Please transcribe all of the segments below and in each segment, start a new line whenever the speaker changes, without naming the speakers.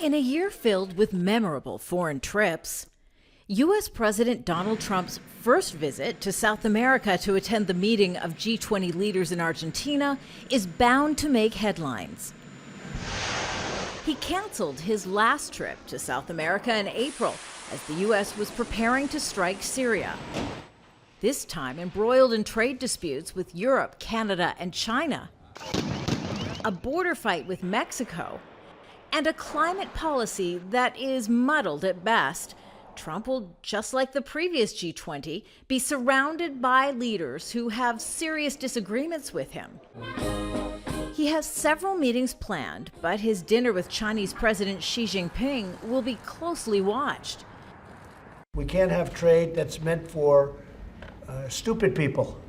In a year filled with memorable foreign trips, U.S. President Donald Trump's first visit to South America to attend the meeting of G20 leaders in Argentina is bound to make headlines. He canceled his last trip to South America in April as the U.S. was preparing to strike Syria. This time embroiled in trade disputes with Europe, Canada, and China, a border fight with Mexico, and a climate policy that is muddled at best. Trump will, just like the previous G20, be surrounded by leaders who have serious disagreements with him. He has several meetings planned, but his dinner with Chinese President Xi Jinping will be closely watched.
We can't have trade that's meant for stupid people.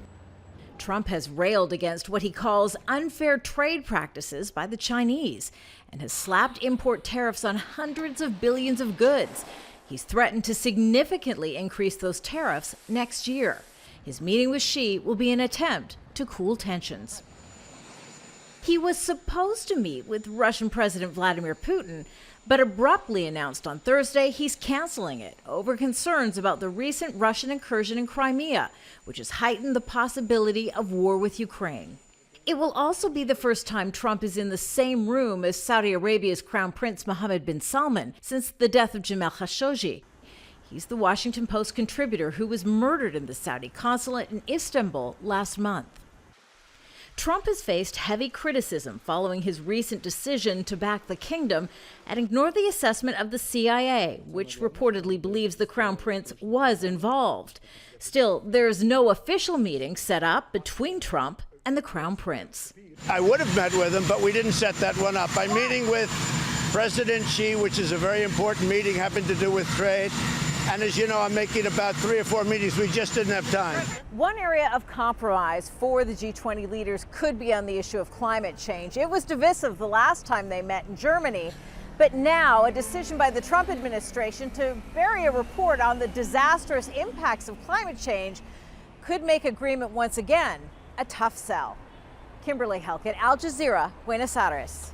Trump has railed against what he calls unfair trade practices by the Chinese and has slapped import tariffs on hundreds of billions of goods. He's threatened to significantly increase those tariffs next year. His meeting with Xi will be an attempt to cool tensions. He was supposed to meet with Russian President Vladimir Putin, but abruptly announced on Thursday he's canceling it over concerns about the recent Russian incursion in Crimea, which has heightened the possibility of war with Ukraine. It will also be the first time Trump is in the same room as Saudi Arabia's Crown Prince Mohammed bin Salman since the death of Jamal Khashoggi. He's the Washington Post contributor who was murdered in the Saudi consulate in Istanbul last month. Trump has faced heavy criticism following his recent decision to back the kingdom and ignore the assessment of the CIA, which reportedly believes the Crown Prince was involved. Still, there's no official meeting set up between Trump and the Crown Prince.
I would have met with him, but we didn't set that one up. I'm meeting with President Xi, which is a very important meeting, having to do with trade. And as you know, I'm making about 3 or 4 meetings. We just didn't have time.
One area of compromise for the G20 leaders could be on the issue of climate change. It was divisive the last time they met in Germany. But now a decision by the Trump administration to bury a report on the disastrous impacts of climate change could make agreement once again a tough sell. Kimberly, Halkett, Al Jazeera, Buenos Aires.